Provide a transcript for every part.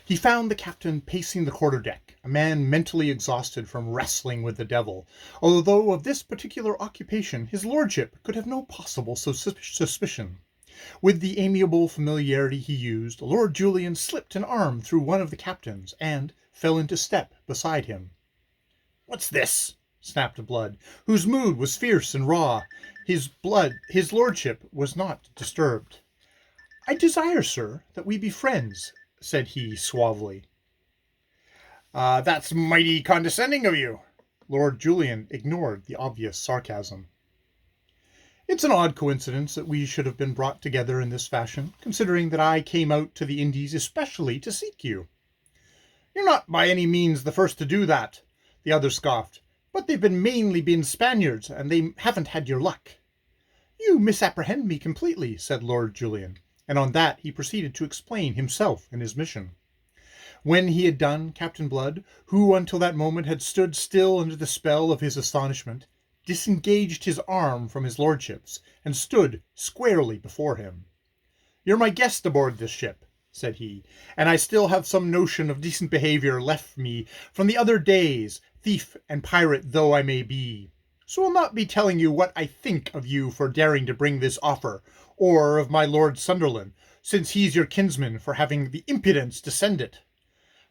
He found the captain pacing the quarter-deck, a man mentally exhausted from wrestling with the devil, although of this particular occupation his lordship could have no possible suspicion. With the amiable familiarity he used, Lord Julian slipped an arm through one of the captain's, and fell into step beside him. "What's this?" snapped Blood, whose mood was fierce and raw. His lordship was not disturbed. "I desire, sir, that we be friends," said he suavely. That's mighty condescending of you." Lord Julian ignored the obvious sarcasm. "It's an odd coincidence that we should have been brought together in this fashion, considering that I came out to the Indies especially to seek you." "You're not by any means the first to do that," the other scoffed. "But they've mainly been Spaniards, and they haven't had your luck." "You misapprehend me completely," said Lord Julian, and on that he proceeded to explain himself and his mission. When he had done, Captain Blood, who until that moment had stood still under the spell of his astonishment, disengaged his arm from his lordship's, and stood squarely before him. "You're my guest aboard this ship," said he, "and I still have some notion of decent behaviour left me from the other days, thief and pirate though I may be. So I'll not be telling you what I think of you for daring to bring this offer, or of my Lord Sunderland, since he's your kinsman, for having the impudence to send it.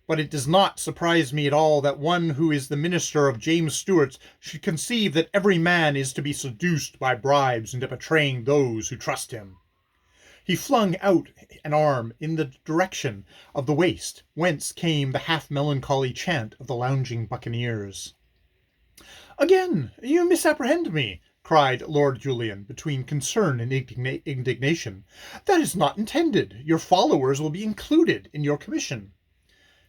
But it does not surprise me at all that one who is the minister of James Stuart should conceive that every man is to be seduced by bribes into betraying those who trust him." He flung out an arm in the direction of the waist, whence came the half-melancholy chant of the lounging buccaneers. "Again, you misapprehend me," cried Lord Julian, between concern and indignation. "That is not intended. Your followers will be included in your commission."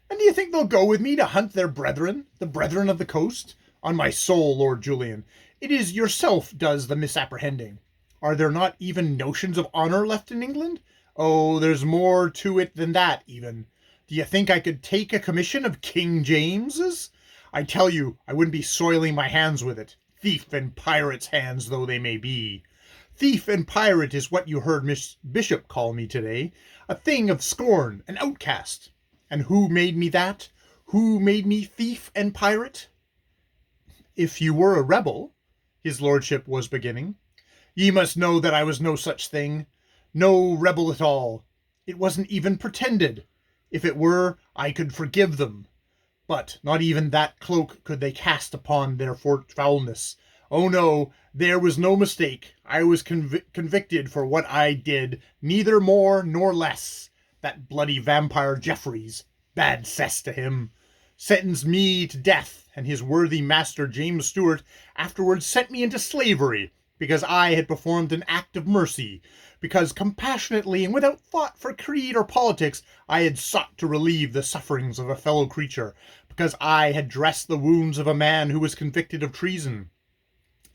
"And do you think they'll go with me to hunt their brethren, the brethren of the coast? On my soul, Lord Julian, it is yourself does the misapprehending. Are there not even notions of honour left in England? Oh, there's more to it than that, even. Do you think I could take a commission of King James's? I tell you, I wouldn't be soiling my hands with it, thief and pirate's hands though they may be. Thief and pirate is what you heard Miss Bishop call me today, a thing of scorn, an outcast. And who made me that? Who made me thief and pirate?" "If you were a rebel," his lordship was beginning. "Ye must know that I was no such thing. No rebel at all. It wasn't even pretended. If it were, I could forgive them. But not even that cloak could they cast upon their foulness. Oh no, there was no mistake. I was convicted for what I did, neither more nor less. That bloody vampire Jeffreys, bad cess to him, sentenced me to death, and his worthy master James Stuart afterwards sent me into slavery, because I had performed an act of mercy, because compassionately and without thought for creed or politics I had sought to relieve the sufferings of a fellow creature, because I had dressed the wounds of a man who was convicted of treason.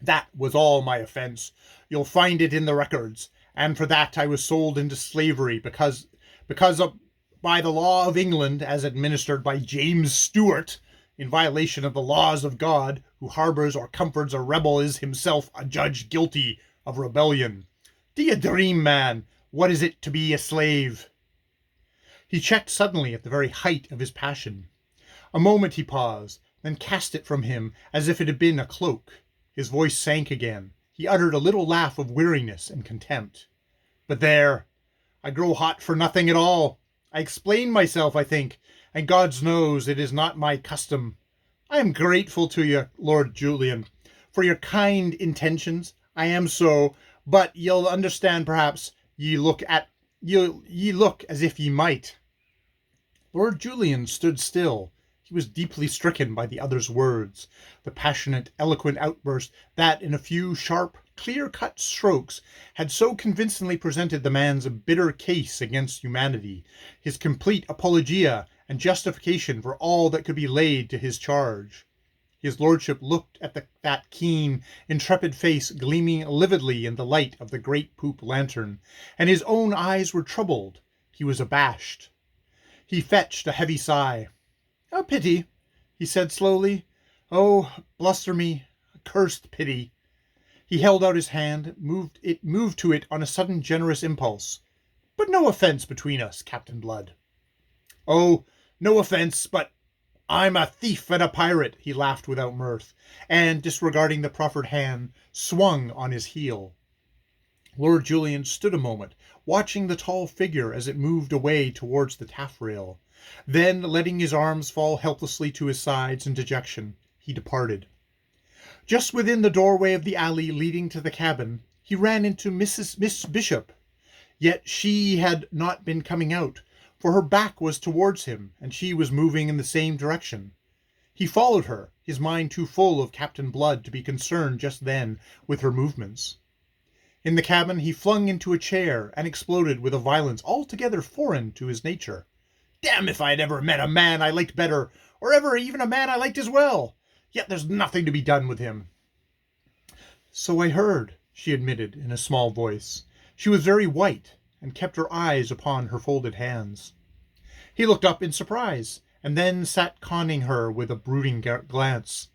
That was all my offence. You'll find it in the records, and for that I was sold into slavery, because by the law of England, as administered by James Stuart, in violation of the laws of God, who harbours or comforts a rebel is himself a judge guilty of rebellion. Do you dream, man, what is it to be a slave?" He checked suddenly at the very height of his passion. A moment he paused, then cast it from him as if it had been a cloak. His voice sank again. He uttered a little laugh of weariness and contempt. "But there, I grow hot for nothing at all. I explain myself, I think, and God knows it is not my custom. I am grateful to you, Lord Julian, for your kind intentions. I am so, but you'll understand perhaps, ye look as if ye might." Lord Julian stood still. He was deeply stricken by the other's words, the passionate, eloquent outburst that, in a few sharp, clear-cut strokes, had so convincingly presented the man's bitter case against humanity, his complete apologia and justification for all that could be laid to his charge. His lordship looked at that keen, intrepid face gleaming lividly in the light of the great poop lantern, and his own eyes were troubled. He was abashed. He fetched a heavy sigh. "A pity," he said slowly. "Oh, bluster me, a cursed pity." He held out his hand, moved to it on a sudden generous impulse. "But no offence between us, Captain Blood." "Oh, No offense, but I'm a thief and a pirate, he laughed without mirth, and, disregarding the proffered hand, swung on his heel. Lord Julian stood a moment, watching the tall figure as it moved away towards the taffrail. Then, letting his arms fall helplessly to his sides in dejection, he departed. Just within the doorway of the alley leading to the cabin, he ran into Miss Bishop. Yet she had not been coming out, for her back was towards him, and she was moving in the same direction. He followed her, his mind too full of Captain Blood to be concerned just then with her movements. In the cabin he flung into a chair and exploded with a violence altogether foreign to his nature. Damn if I had ever met a man I liked better, or ever even a man I liked as well! Yet there's nothing to be done with him. So I heard, she admitted in a small voice. She was very white, and kept her eyes upon her folded hands. He looked up in surprise, and then sat conning her with a brooding glance.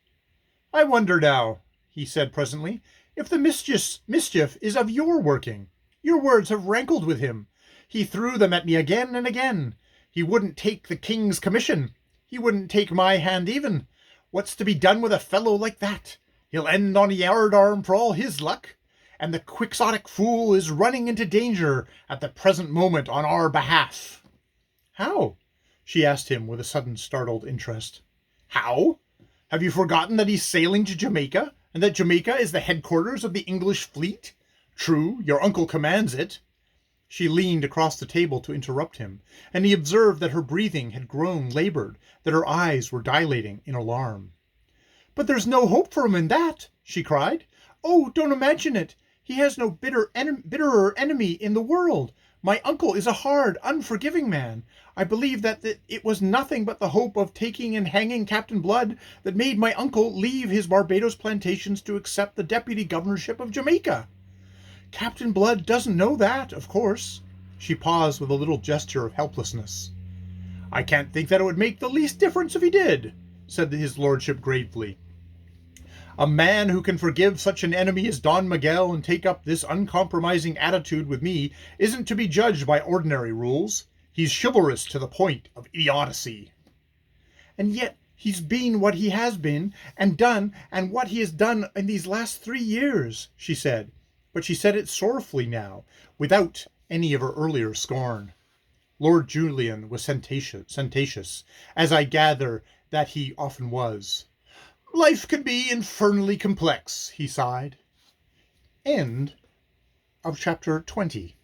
I wonder now, he said presently, if the mischief is of your working. Your words have rankled with him. He threw them at me again and again. He wouldn't take the king's commission. He wouldn't take my hand even. What's to be done with a fellow like that? He'll end on a yardarm for all his luck. And the quixotic fool is running into danger at the present moment on our behalf. How? She asked him with a sudden startled interest. How? Have you forgotten that he's sailing to Jamaica, and that Jamaica is the headquarters of the English fleet? True, your uncle commands it. She leaned across the table to interrupt him, and he observed that her breathing had grown labored, that her eyes were dilating in alarm. But there's no hope for him in that, she cried. Oh, don't imagine it. He has no bitterer enemy in the world. My uncle is a hard, unforgiving man. I believe that it was nothing but the hope of taking and hanging Captain Blood that made my uncle leave his Barbados plantations to accept the deputy governorship of Jamaica. Captain Blood doesn't know that, of course. She paused with a little gesture of helplessness. I can't think that it would make the least difference if he did, said his lordship gravely. A man who can forgive such an enemy as Don Miguel and take up this uncompromising attitude with me isn't to be judged by ordinary rules. He's chivalrous to the point of idiocy. And yet he's been what he has been and done, and what he has done in these last 3 years, she said. But she said it sorrowfully now, without any of her earlier scorn. Lord Julian was sententious, as I gather that he often was. Life can be infernally complex, he sighed. End of chapter 20.